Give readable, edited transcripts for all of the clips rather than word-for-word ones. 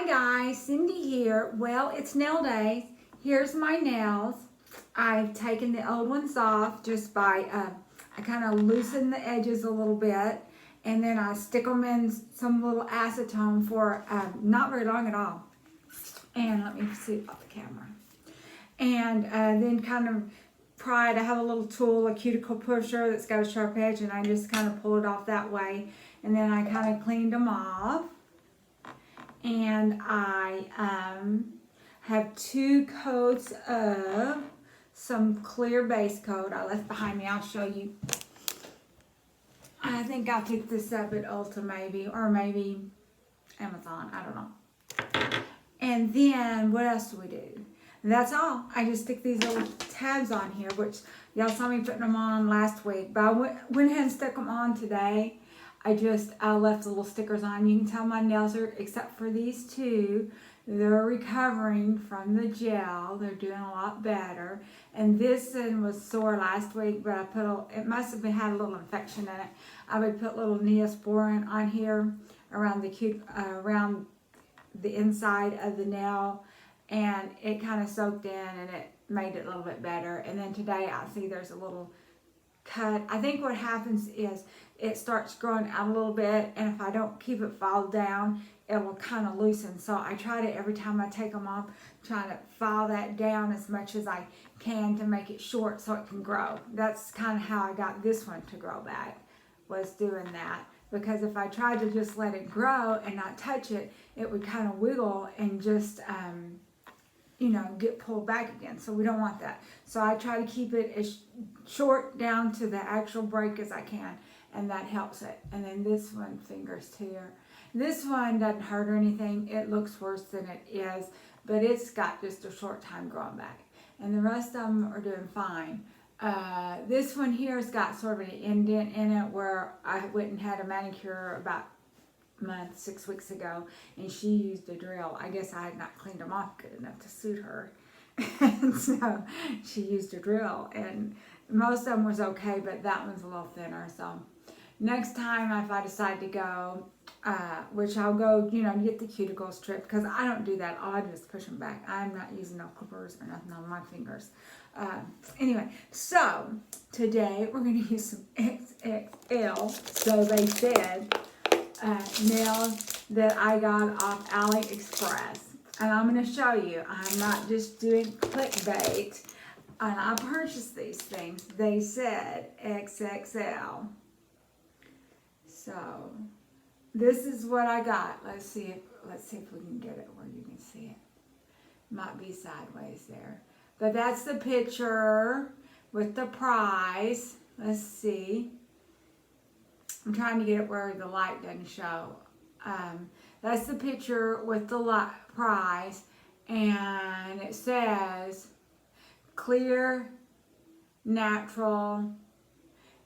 guys, Cindy here. Well, it's nail day. Here's my nails. I've taken the old ones off just by, I kind of loosen the edges a little bit, and then I stick them in some little acetone for not very long at all. And let me see about the camera. And then kind of pry it. I have a little tool, a cuticle pusher that's got a sharp edge, and I just kind of pull it off that way. And then I kind of cleaned them off. And I have 2 coats of some clear base coat I left behind me. I'll show you. I think I picked this up at Ulta maybe, or maybe Amazon, I don't know. And then what else do we do? And that's all. I just stick these little tabs on here, which y'all saw me putting them on last week, but I went ahead and stuck them on today. I left the little stickers on. You can tell my nails are, except for these 2, they're recovering from the gel. They're doing a lot better. And this one was sore last week, but it must have had a little infection in it. I would put little Neosporin on here around the inside of the nail, and it kind of soaked in and it made it a little bit better. And then today I see there's a little cut. I think what happens is it starts growing out a little bit, and if I don't keep it filed down, it will kind of loosen. So I try to, every time I take them off, try to file that down as much as I can to make it short so it can grow. That's kind of how I got this one to grow back, was doing that. Because if I tried to just let it grow and not touch it, it would kind of wiggle and just get pulled back again. So we don't want that. So I try to keep it as short down to the actual break as I can, and that helps it. And then this one, fingers here. This one doesn't hurt or anything. It looks worse than it is, but it's got just a short time growing back. And the rest of them are doing fine. This one here's got sort of an indent in it where I went and had a manicure about a month, 6 weeks ago, and she used a drill. I guess I had not cleaned them off good enough to suit her. And so she used a drill, and most of them was okay, but that one's a little thinner. So next time if I decide to go, which I'll go, get the cuticles stripped, because I don't do that. All I do is push them back. I'm not using no clippers or nothing on my fingers. Anyway, so today we're going to use some XXL, so they said, nails that I got off AliExpress. And I'm going to show you. I'm not just doing clickbait. And I purchased these things. They said XXL. So this is what I got. Let's see if we can get it where you can see it. Might be sideways there. But that's the picture with the price. Let's see. I'm trying to get it where the light doesn't show. That's the picture with the price, and it says clear, natural,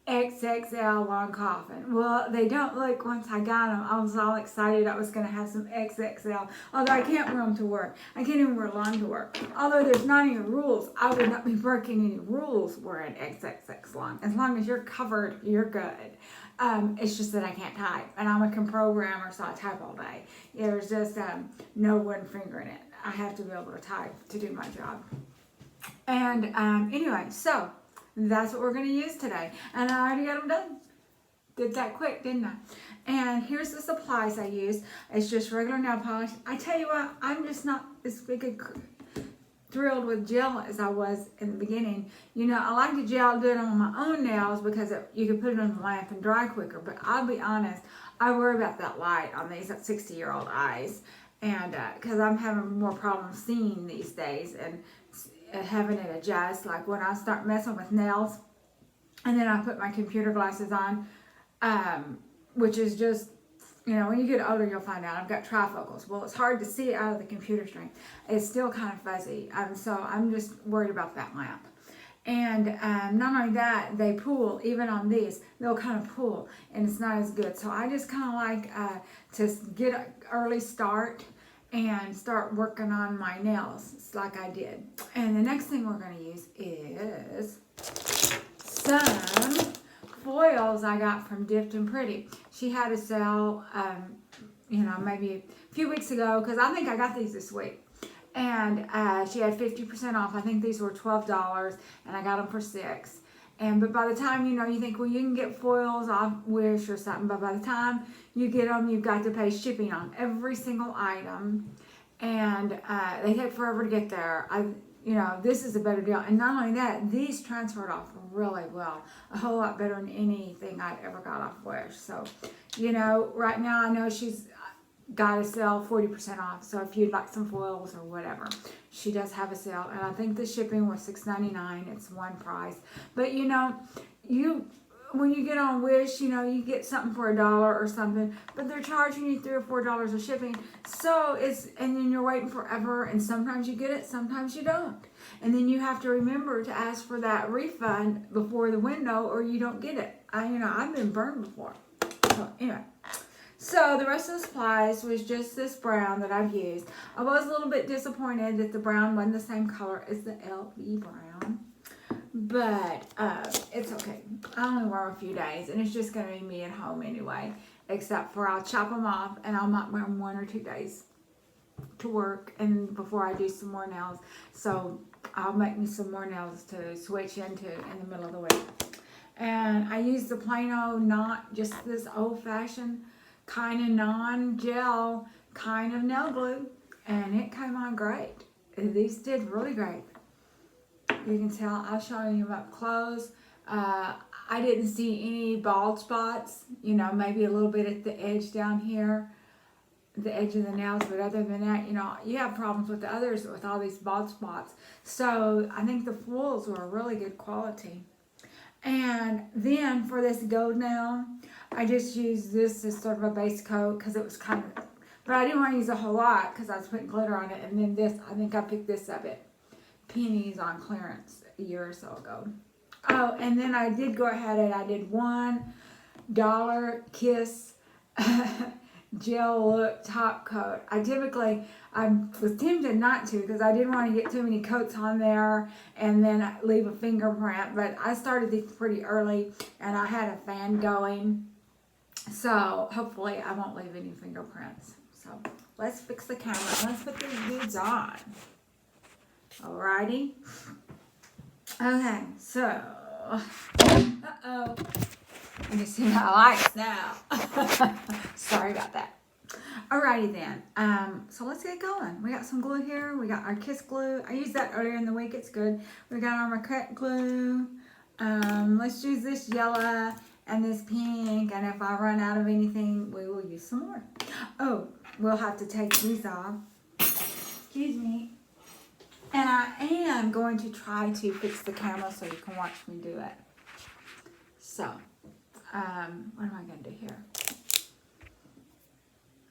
XXL long coffin. Well, they don't look, once I got them, I was all excited I was going to have some XXL. Although I can't wear them to work. I can't even wear long to work. Although there's not any rules. I would not be breaking any rules wearing XXX long. As long as you're covered, you're good. It's just that I can't type. And I'm a programmer, so I type all day. There's just no one finger in it. I have to be able to type to do my job. And anyway, so that's what we're going to use today. And I already got them done. Did that quick, didn't I? And here's the supplies I use. It's just regular nail polish. I tell you what, I'm just not as big thrilled with gel as I was in the beginning. I like the gel, do it on my own nails because you can put it on the lamp and dry quicker. But I'll be honest, I worry about that light on these 60-year-old eyes. And because I'm having more problems seeing these days and having it adjust, like when I start messing with nails and then I put my computer glasses on, which is just, when you get older you'll find out I've got trifocals. Well, it's hard to see out of the computer screen. It's still kind of fuzzy, so I'm just worried about that lamp. And not only that, they pool, even on these, they'll kind of pool, and it's not as good. So I just kind of like to get an early start and start working on my nails like I did. And the next thing we're going to use is some foils I got from Dipped and Pretty. She had a sale maybe a few weeks ago, because I think I got these this week. And she had 50% off. I think these were $12, and I got them for $6. But by the time, you think, well, you can get foils off Wish or something, but by the time you get them, you've got to pay shipping on every single item, and they take forever to get there. This is a better deal. And not only that, these transferred off really well, a whole lot better than anything I'd ever got off Wish. So, right now I know she's got a sale 40% off. So if you'd like some foils or whatever, she does have a sale. And I think the shipping was $6.99. It's one price. But when you get on Wish, you get something for $1 or something, but they're charging you $3 or $4 of shipping. So and then you're waiting forever, and sometimes you get it, sometimes you don't. And then you have to remember to ask for that refund before the window, or you don't get it. I've been burned before. So anyway. So the rest of the supplies was just this brown that I've used. I was a little bit disappointed that the brown wasn't the same color as the LV brown. But it's okay. I only wear them a few days, and it's just going to be me at home anyway. Except for I'll chop them off, and I might wear them 1 or 2 days to work, and before I do some more nails. So I'll make me some more nails to switch into in the middle of the week. And I use the Plano, not just this old-fashioned kind of non-gel kind of nail glue, and it came on great. These did really great. You can tell, I'll show you them up close. I didn't see any bald spots, maybe a little bit at the edge down here, the edge of the nails, but other than that, you have problems with the others with all these bald spots. So I think the foils were really good quality. And then for this gold nail, I just used this as sort of a base coat because it was kind of, but I didn't want to use a whole lot because I was putting glitter on it. And then this, I think I picked this up at Penny's on clearance a year or so ago. Oh, and then I did go ahead and I did $1 Kiss gel look top coat. I was tempted not to because I didn't want to get too many coats on there and then leave a fingerprint, but I started these pretty early and I had a fan going, so hopefully I won't leave any fingerprints. So let's fix the camera. Let's put these dudes on. Alrighty. Okay, so uh-oh. You can see my lights now. Sorry about that. Alrighty then. So let's get going. We got some glue here. We got our Kiss glue. I used that earlier in the week. It's good. We got our maquette glue. Let's use this yellow and this pink. And if I run out of anything, we will use some more. Oh, we'll have to take these off. Excuse me. And I am going to try to fix the camera so you can watch me do it. So, what am I going to do here?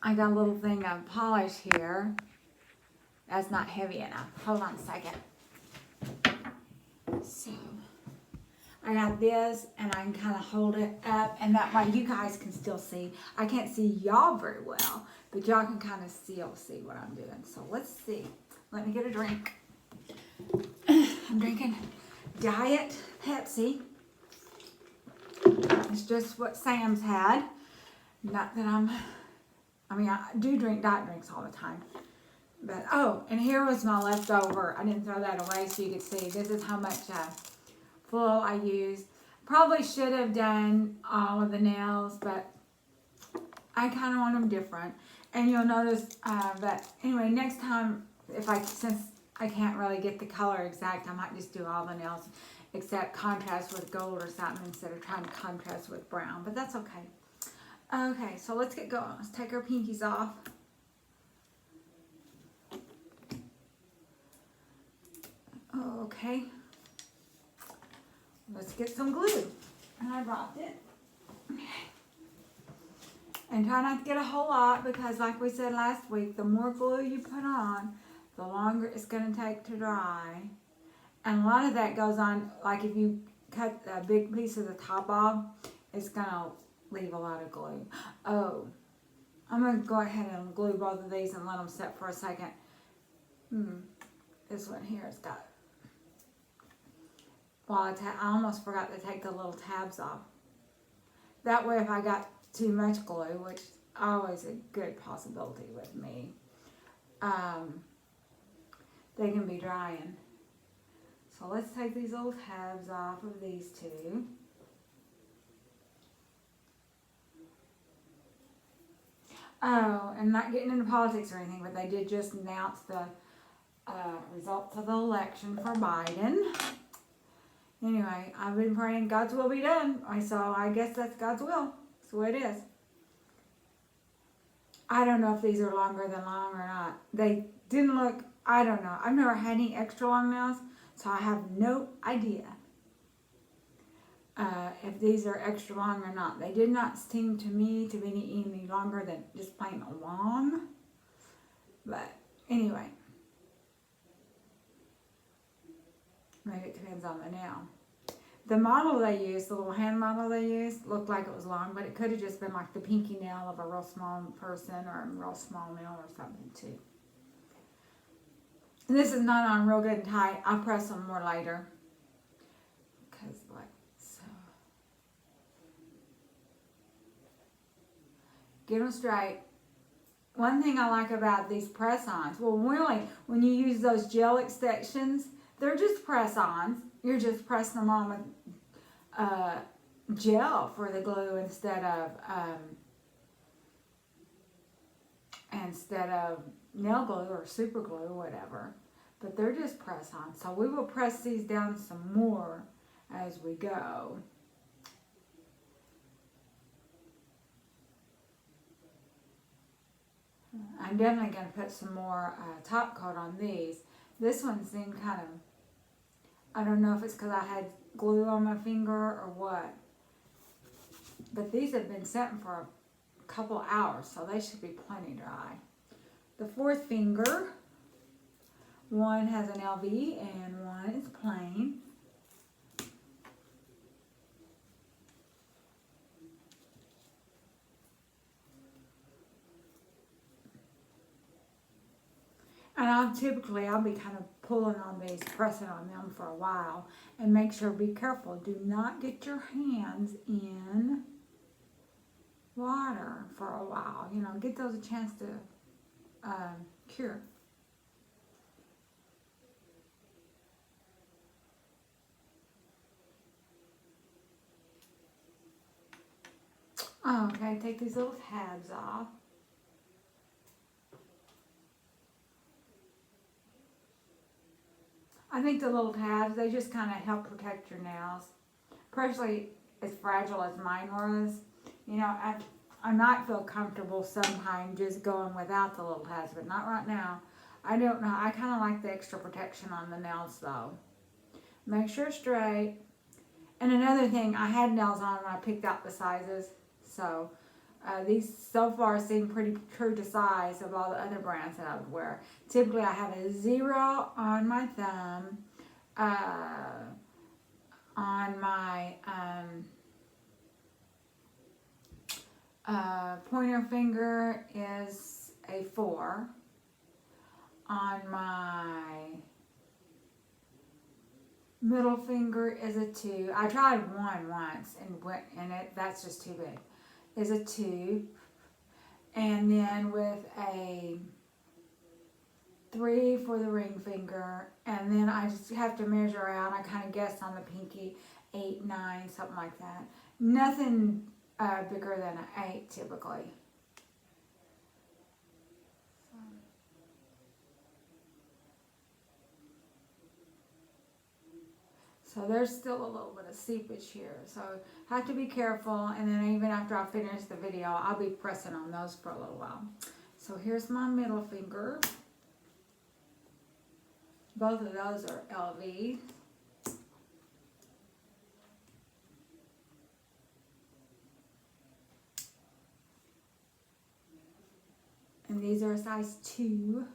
I got a little thing of polish here. That's not heavy enough. Hold on a second. So, I got this, and I can kind of hold it up, and that way you guys can still see. I can't see y'all very well, but y'all can kind of still see what I'm doing. So, let's see. Let me get a drink. I'm drinking Diet Pepsi. It's just what Sam's had. Not that I do drink diet drinks all the time. But, oh, and here was my leftover. I didn't throw that away so you could see. This is how much foil I used. Probably should have done all of the nails, but I kind of want them different. And you'll notice that, anyway, next time, since I can't really get the color exact, I might just do all the nails except contrast with gold or something instead of trying to contrast with brown, but that's okay. Okay, so let's get going. Let's take our pinkies off. Okay. Let's get some glue. And I brought it. Okay. And try not to get a whole lot because like we said last week, the more glue you put on, the longer it's going to take to dry. And a lot of that goes on, like if you cut a big piece of the top off, it's going to leave a lot of glue. Oh, I'm going to go ahead and glue both of these and let them set for a second. This one here has got, well, I almost forgot to take the little tabs off. That way if I got too much glue, which always a good possibility with me. They can be drying. So let's take these little tabs off of these two. Oh, and not getting into politics or anything, but they did just announce the results of the election for Biden. Anyway, I've been praying God's will be done. So I guess that's God's will. That's the way it is. I don't know if these are longer than long or not. They didn't look, I don't know. I've never had any extra long nails, so I have no idea if these are extra long or not. They did not seem to me to be any longer than just plain long. But anyway, maybe it depends on the nail. The model they used, the little hand model they used, looked like it was long, but it could have just been like the pinky nail of a real small person or a real small nail or something too. And this is not on real good and tight. I'll press them more later. Because like so. Get them straight. One thing I like about these press-ons, well really, when you use those gel extensions, they're just press-ons. You're just pressing them on with gel for the glue instead of nail glue or super glue or whatever. But they're just press-on. So we will press these down some more as we go. I'm definitely going to put some more top coat on these. This one seemed kind of, I don't know if it's because I had glue on my finger or what. But these have been sitting for a couple hours, so they should be plenty dry. The fourth finger, one has an LV and one is plain. And I'll be kind of pulling on these, pressing on them for a while, and make sure, be careful, do not get your hands in water for a while. You know, get those a chance to cure. Okay, take these little tabs off. I think the little tabs, they just kind of help protect your nails, especially as fragile as mine was. You know, I might feel comfortable sometime just going without the little tabs, but not right now. I don't know. I kind of like the extra protection on the nails, though. Make sure straight. And another thing, I had nails on when I picked out the sizes, so these so far seem pretty true to size of all the other brands that I would wear. Typically, I have a 0 on my thumb, on my pointer finger is a 4, on my middle finger is a 2. I tried 1 once and that's just too big. Is a 2, and then with a 3 for the ring finger, and then I just have to measure out. I kind of guessed on the pinky 8, 9, something like that. Nothing bigger than an 8 typically. So there's still a little bit of seepage here, so have to be careful. And then even after I finish the video, I'll be pressing on those for a little while. So here's my middle finger. Both of those are LV. And these are a size 2.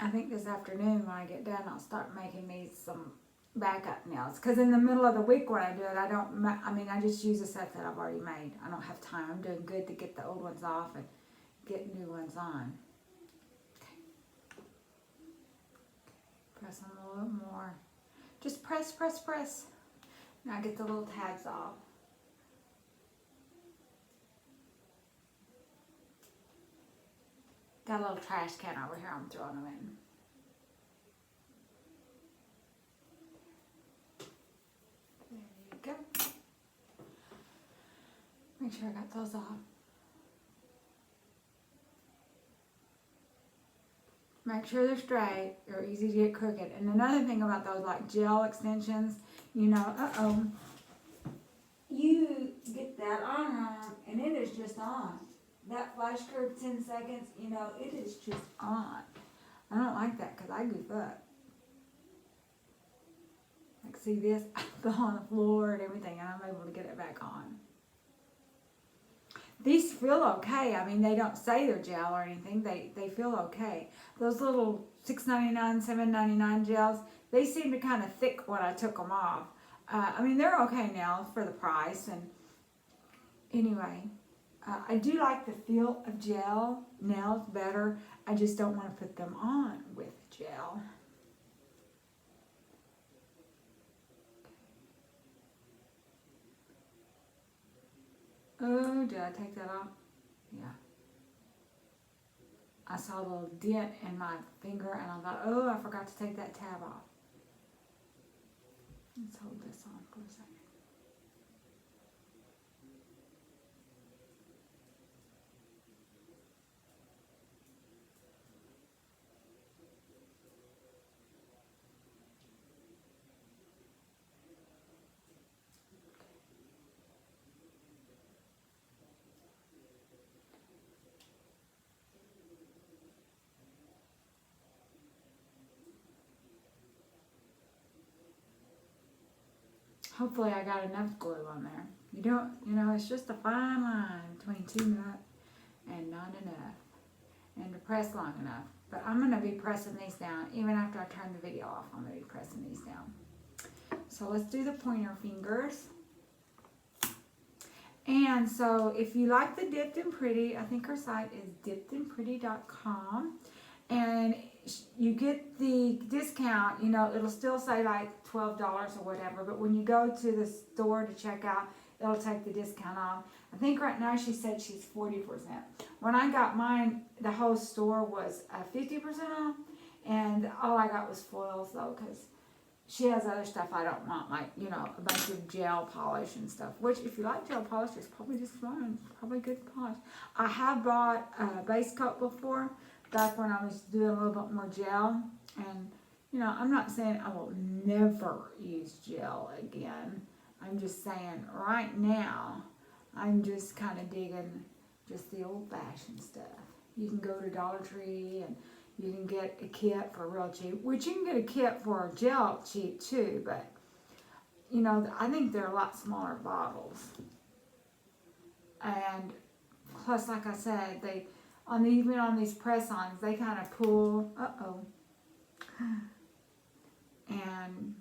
I think this afternoon when I get done, I'll start making me some backup nails. Because in the middle of the week when I do it, I just use a set that I've already made. I don't have time. I'm doing good to get the old ones off and get new ones on. Okay. Press them a little more. Just press, press, press. Now get the little tabs off. Got a little trash can over here, I'm throwing them in. There you go. Make sure I got those off. Make sure they're straight. They're easy to get crooked. And another thing about those like gel extensions, you know, you get that on wrong and it is just on. That flash curve 10 seconds, you know, it is just on. I don't like that because I goof up. Like see this, I fell on the floor and everything and I'm able to get it back on. These feel okay. I mean, they don't say they're gel or anything. They feel okay. Those little $6.99, $7.99 gels, they seem to kind of thick when I took them off. I mean, they're okay now for the price. And anyway, I do like the feel of gel nails better. I just don't want to put them on with gel. Oh, did I take that off? Yeah. I saw a little dent in my finger and I thought, oh, I forgot to take that tab off. Let's hold this on for a second. Hopefully I got enough glue on there. You don't, you know, it's just a fine line between too much and not enough. And to press long enough. But I'm going to be pressing these down. Even after I turn the video off, I'm going to be pressing these down. So let's do the pointer fingers. And so if you like the Dipped and Pretty, I think her site is dippedandpretty.com. And you get the discount, you know, it'll still say like $12 or whatever, but when you go to the store to check out, it'll take the discount off. I think right now she said she's 40%. When I got mine, the whole store was 50% off, and all I got was foils though, because she has other stuff I don't want, like, you know, a bunch of gel polish and stuff, which if you like gel polish, it's probably just fine. It's probably good polish. I have bought a base coat before, back when I was doing a little bit more gel, and you know, I'm not saying I will never use gel again. I'm just saying right now, I'm just kind of digging just the old-fashioned stuff. You can go to Dollar Tree and you can get a kit for real cheap, which you can get a kit for gel cheap too, but you know, I think they're a lot smaller bottles. And plus, like I said, they even on these press-ons, they kind of pull. And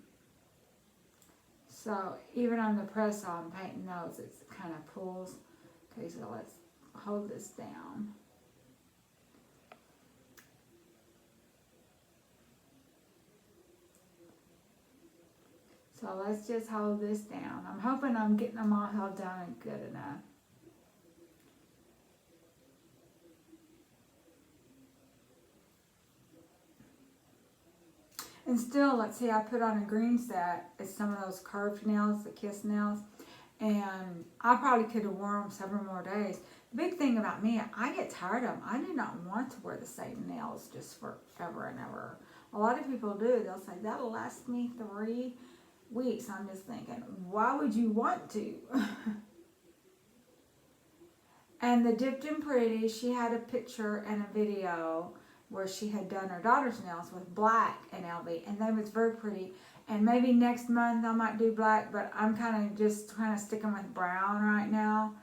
so even on the press-on painting those, it kind of pulls. Okay, so let's hold this down. So let's just hold this down. I'm hoping I'm getting them all held down and good enough. And still, let's see, I put on a green set. It's some of those curved nails, the kiss nails. And I probably could have worn them several more days. The big thing about me, I get tired of them. I do not want to wear the same nails just forever and ever. A lot of people do. They'll say, that'll last me 3 weeks. I'm just thinking, why would you want to? And the Dipped and Pretty, she had a picture and a video where she had done her daughter's nails with black and LV, and they was very pretty. And maybe next month I might do black, but I'm kind of just trying to stick them with brown right now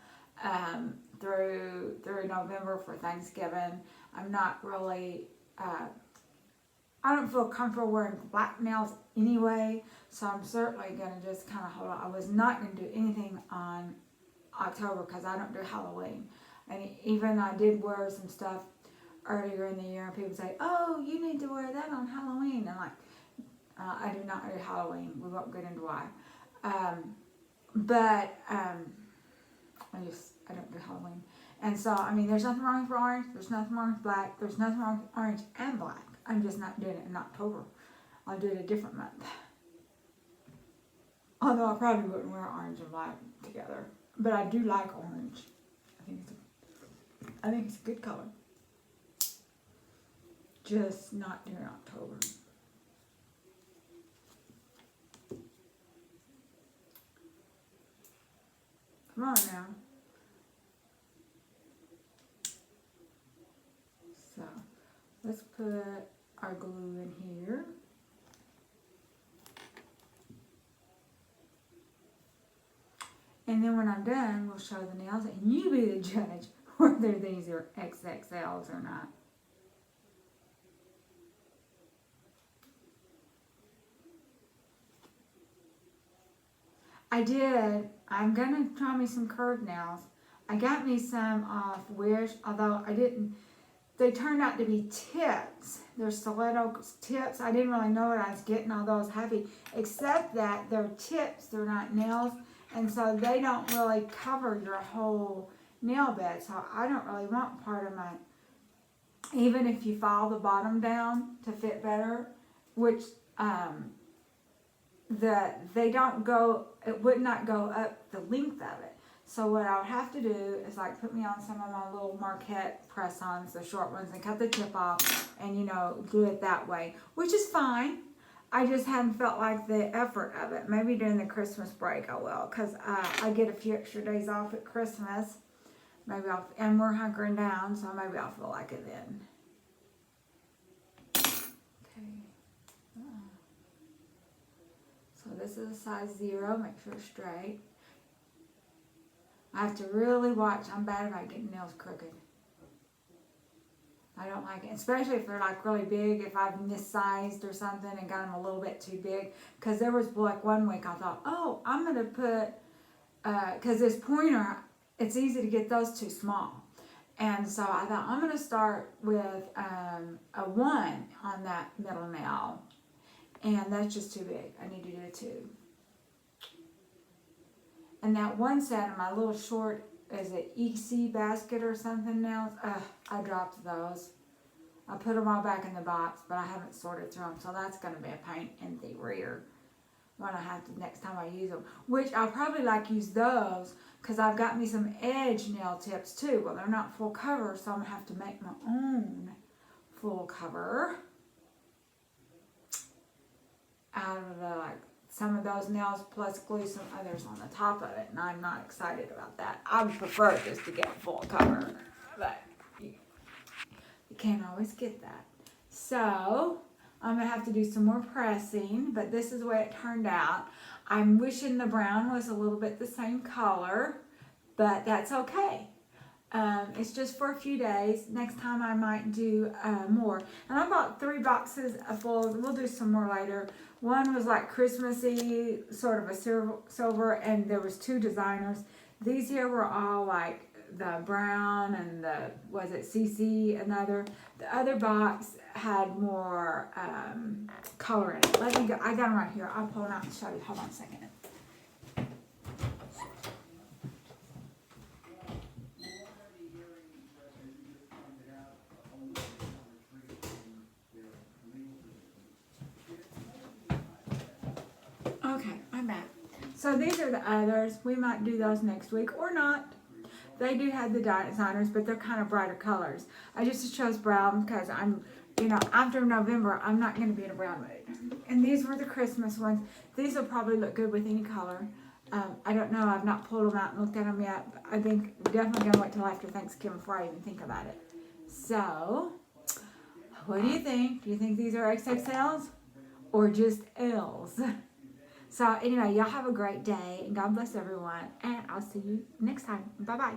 through November for Thanksgiving. I'm not really, I don't feel comfortable wearing black nails anyway, so I'm certainly going to just kind of hold on. I was not going to do anything on October because I don't do Halloween. And even I did wear some stuff earlier in the year, and people say, oh, you need to wear that on Halloween. And like, I do not do Halloween. We won't get into why. I don't do Halloween. And so, I mean, there's nothing wrong with orange. There's nothing wrong with black. There's nothing wrong with orange and black. I'm just not doing it in October. I'll do it a different month. Although I probably wouldn't wear orange and black together. But I do like orange. I think it's a good color. Just not during October. Come on now. So, let's put our glue in here. And then when I'm done, we'll show the nails, and you be the judge whether these are XXLs or not. I'm gonna try me some curved nails. I got me some off Wish, although they turned out to be tips. They're stiletto tips. I didn't really know what I was getting, although I was happy, except that they're tips, they're not nails, and so they don't really cover your whole nail bed, so I don't really want part of my, even if you file the bottom down to fit better, which they don't go, it would not go up the length of it. So what I would have to do is like put me on some of my little Marquette press-ons, the short ones, and cut the tip off and, you know, glue it that way, which is fine. I just hadn't felt like the effort of it. Maybe during the Christmas break I will, because I get a few extra days off at Christmas. Maybe and we're hunkering down, so maybe I'll feel like it then. So this is a size 0, make sure it's straight. I have to really watch. I'm bad about getting nails crooked. I don't like it, especially if they're like really big, if I've missized or something and got them a little bit too big. Because there was like one week I thought, oh, I'm going to put, because this pointer, it's easy to get those too small. And so I thought, I'm going to start with a 1 on that middle nail. And that's just too big. I need to do a 2. And that one set of my little short, is it EC basket or something now? I dropped those. I put them all back in the box, but I haven't sorted through them. So that's going to be a pain in the rear when I have to, next time I use them. Which I'll probably like use those because I've got me some edge nail tips too. Well, they're not full cover, so I'm going to have to make my own full cover out of the, like, some of those nails plus glue some others on the top of it, and I'm not excited about that. I would prefer just to get full cover, but you can't always get that. So I'm gonna have to do some more pressing, but this is the way it turned out. I'm wishing the brown was a little bit the same color, but that's okay. It's just for a few days. Next time I might do more. And I bought 3 boxes full. We'll do some more later. One was like Christmassy, sort of a silver, and there was 2 designers. These here were all like the brown and the, was it CC, another. The other box had more color in it. Let me go, I got them right here. I'll pull them out and show you. Hold on a second. Okay, I'm back. So these are the others. We might do those next week or not. They do have the designers, but they're kind of brighter colors. I just chose brown because I'm, you know, after November, I'm not going to be in a brown mood. And these were the Christmas ones. These will probably look good with any color. I don't know. I've not pulled them out and looked at them yet. But I think I'm definitely going to wait till after Thanksgiving before I even think about it. So, what do you think? Do you think these are XXLs or just Ls? So anyway, y'all have a great day, and God bless everyone, and I'll see you next time. Bye-bye.